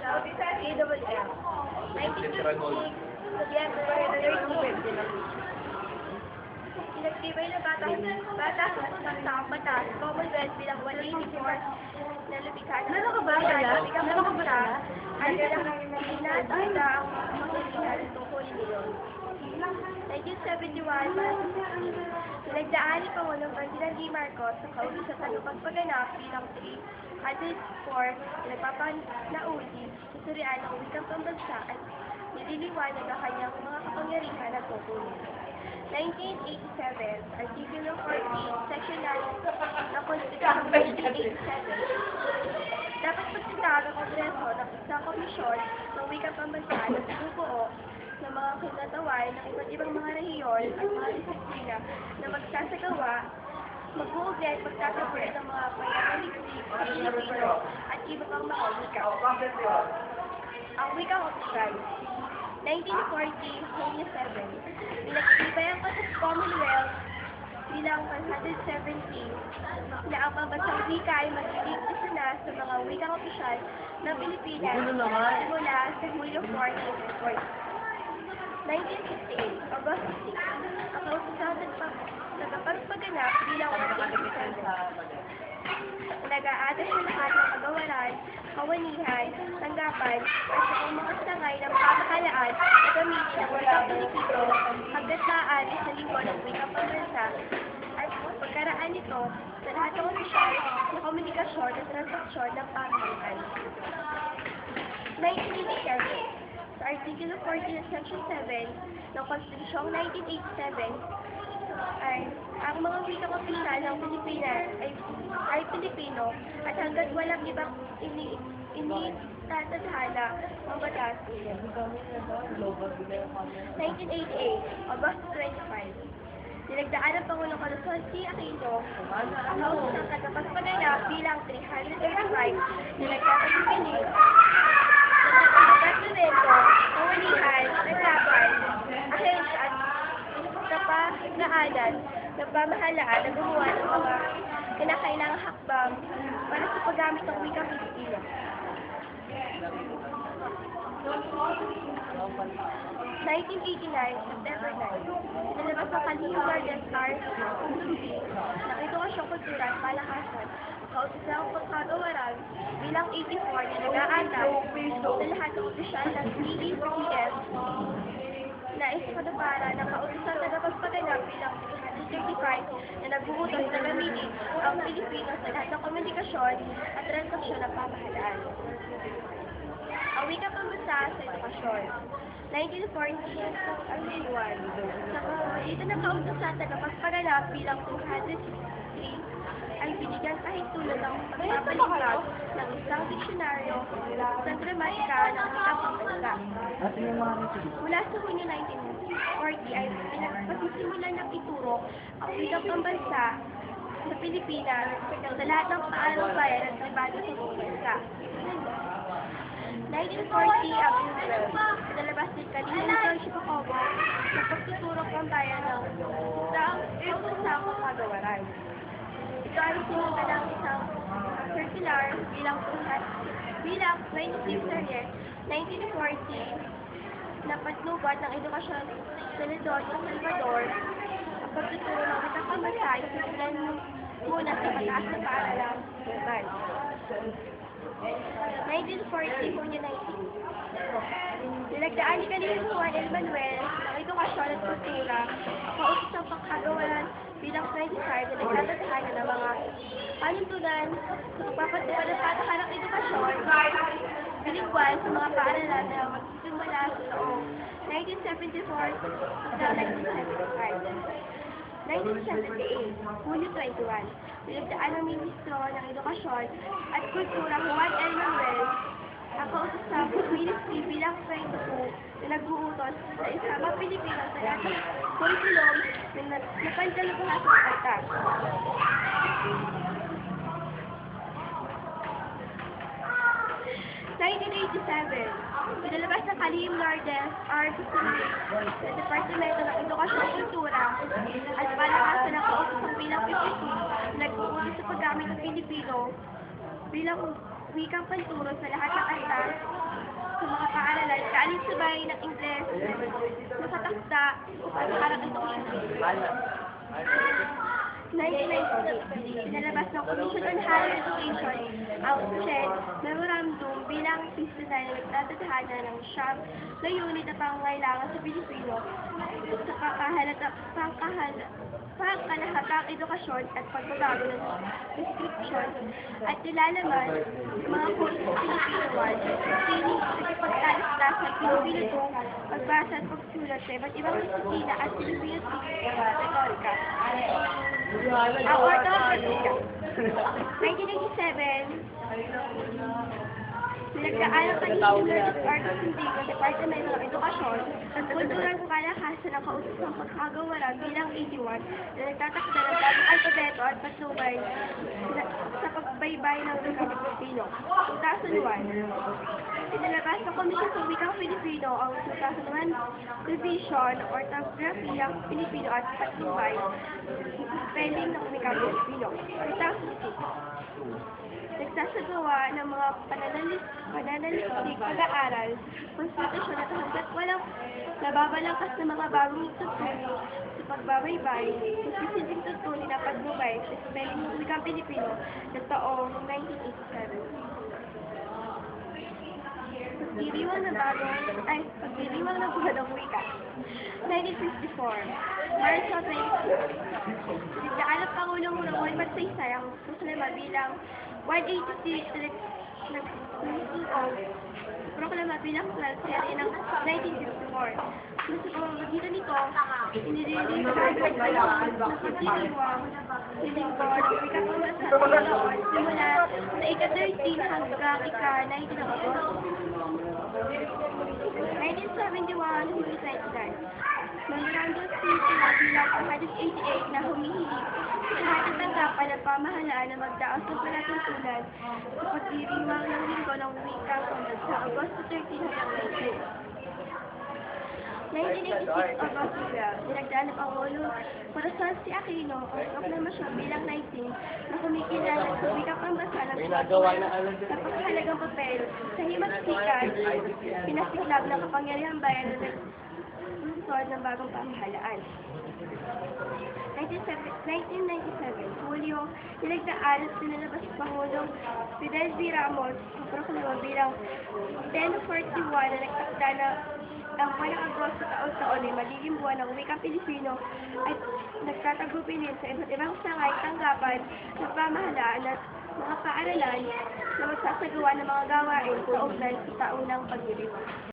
KWF. 1956, Nobyembre 30. Pinagtibay na batas ng taong batas, Commonwealth bilang 184 na lubikan. Meron ka ba? Meron ka ba? Ay bilang pinatanda ang mga lubikan tungkulin niyon. 1971, pinagdaan ni Pangulong Ferdinand D. Marcos sa kauli sa tagapagpaganap bilang 304 na nagpapanauli sa surian ng wikang pambansa at nililiwanag ang kanyang mga kapangyarihan at tungkulin. 1987, Artikulo 14, Section 9 ng Konstitusyon 1987. Dapat pagtitawag ang Kongreso ng isang komisyon ng wikang pambansa na binubuo ng mga kinataway ng iba't ibang mga rehiyon at mga disiplina na magsasagawa, mag-uugnay at magtatapos ng mga pananaliksik sa Pilipino at iba pang mga wika. Ang wikang opisyal. 1940, Hunyo 7. Pinagtibay ang Commonwealth bilang 117 na ang pambansang wika ay magiging isa na sa mga wikang opisyal ng Pilipinas simula sa Hulyo 14. 1968, August 6, ang kausasang nagpagpaganap bilang 187. Nag-aatas sa lahat ng kagawaran, kawanihan, tanggapan, at sa mga sangay ng pamahalaan na gamitin ng wikang Pilipino hanggat maaari sa lingkod ng wikang pambansa at pagkaraan nito sa lahat ng opisyal na komunikasyon at transaksyon ng pamahalaan. 1987, sa Artikulo 14 Section 7 ng Konstitusyong 1987, ay ang mga wikang opisyal ng Pilipinas ay Pilipino at hanggat walang ibang initatadhana ang batas. 1988, August 25. Dinagdaan ng Pangulong Corazon C. Aquino ang House ng tagapagpaganap bilang 335 na nagkakapipinig sa dokumento, kawanihan, tanggapan, ahensya at kapagaanan ng pamahalaan na gumawa ng mga kinakailangang hakbang para sa paggamit ng wikang Pilipino. 1989, September 9, nilabas ng Kalihim Guardian Stars ng Edukasyon, Kultura at Palakasan ang kausasang pagkagawaran bilang 84 na nag-aatay sa lahat ng opisyal ng DECF na iskadapara ng kausasang tagapagpaganap bilang 335 na nag-uutos na gamitin ang Pilipino sa lahat ng komunikasyon at transaksyon ng pamahalaan. Ang wikang pambansa sa edukasyon. 1940, ang Sinuan. Sa pamamagitan ng kausap sa tagapagpaganap bilang 263, ay binigyan kahit tulad ng pagpapaliktad ng isang diksyonaryo sa gramatika ng wikang pambansa. Mula sa Hunyo 1940 ay pinagpasisimulan ng ituro ang wikang pambansa sa Pilipinas sa lahat ng paaralang bayan at pribado sa buong bansa. 1940, ang pinalabas ni Kalihim George Jacobo na pagtuturo ng bayan ng isang pagkagawaran. Ito ay sinundan ng isang circular bilang 26 1940 na patnubat ng edukasyon sa Luzon sa Salvador. Ang pagtuturo ng wikang pambansa ay sinulan muna sa mataas na paaralang global. 1940, Hunyo 19. Nilagdaan ni Kalihim Juan L. Manuel ng edukasyon at kultura ang kausap ng pagkagawaran bilang 25 na nagtatadhana ng mga panuntunan sa pagpapatupad ng patakarang edukasyon bilinggual sa mga paaralan na magsisimula sa taong 1974 hanggang 1975. 1978, Hunyo 21, nilagdaan ng Ministro ng Edukasyon at Kultura Juan L. Manuel ang kausap sa Ministry bilang 22 na nag-uutos sa isang Pilipino sa lahat ng kurikulum na napandalubuhan sa pagtas. 1987, pinalabas ng Kalihim Lourdes R. sa Departamento ng Edukasyon at Kultura at palakasan ng kausap bilang 52 na nag-uutos sa paggamit ng Pilipino bilang wikang panturo sa lahat ng antas sa mga paaralan, kaalis-sabay ng Ingles, nakatakda upang harap ito ko 1996, pinalabas ng Commission on Higher Education ang SHED Memorandum bilang pista na nagtatadhana ng siyam na unit na pangangailangan sa Pilipino sa pangkalahatang edukasyon at pagbabago ng description at nilalaman ng mga kurso sa Pilipino 1, training sa ipagtalastas ng Pilipino 2, pagbasa at pagsulat sa iba't ibang disiplina at Pilipino retorika. Ang orthography, 1987, pinagdaan ang Pag-English Arts ng Department ng Edukasyon at kultural kalakasan ng kausapang pagkagawaran bilang 81 na nagtatakda ng bagong alpabeto at patnubay sa pagbaybay ng wikang Pilipino. 2001, pinalabas ng Komisyon sa Wikang Pilipino ang 2001 Revision Orthography ng Pilipino at Patnubay spelling ng wikang Pilipino. 2006, nagsasagawa ng mga pananalistik pag-aaral, konstitusyon at hanggat walang nababalangkas ng mga bagong tutulong sa pagbabaybay, magsisilbing tutulong na pagnubay sa spelling ng wikang Pilipino na taong 1987. Pagdiriwang ng bagong wika. 1954, March 22, nagdaan ng Pangulong Ramon Magsaysay ang proklama bilang 186 na nagsusuog proklama bilang 12 serie ng 1954. Sa pamamagitan nito, inililingkod ng pagdiriwang silinggo ng wikang pambansa simula sa ika-13 hanggang ika-19 ng Agosto. 1971, Huli 29. Memorandum City na bilang 188 na humihilig sa lahat ng tanggapan ng pamahalaan na magdaos ng palatuntunan sa pagdiriwang ng linggo ng wikang pambansa Agosto 13 hanggang 19. 1986 Agosto 12, dinagdaan ng Pangulo Corazon C. Aquino ang proklamasyon bilang 19 na kumikilala sa wikang pambansa ng napakahalagang papel sa himagsikan, pinasiklab ng kapangyarihang bayan na nagsusod ng bagong pamahalaan. 1997, Hulyo, dinagdaan at pinalabas sa Pangulong Fidel V. Ramos ang proklama bilang 1041 na nagtakda na ang buwan ng Agosto taon-taon ay magiging buwan ng wikang Pilipino at nagtatagupilin sa iba't ibang sangay tanggapan ng pamahalaan at mga paaralan na magsasagawa ng mga gawain sa ugnay sa taunang pagdiriwang.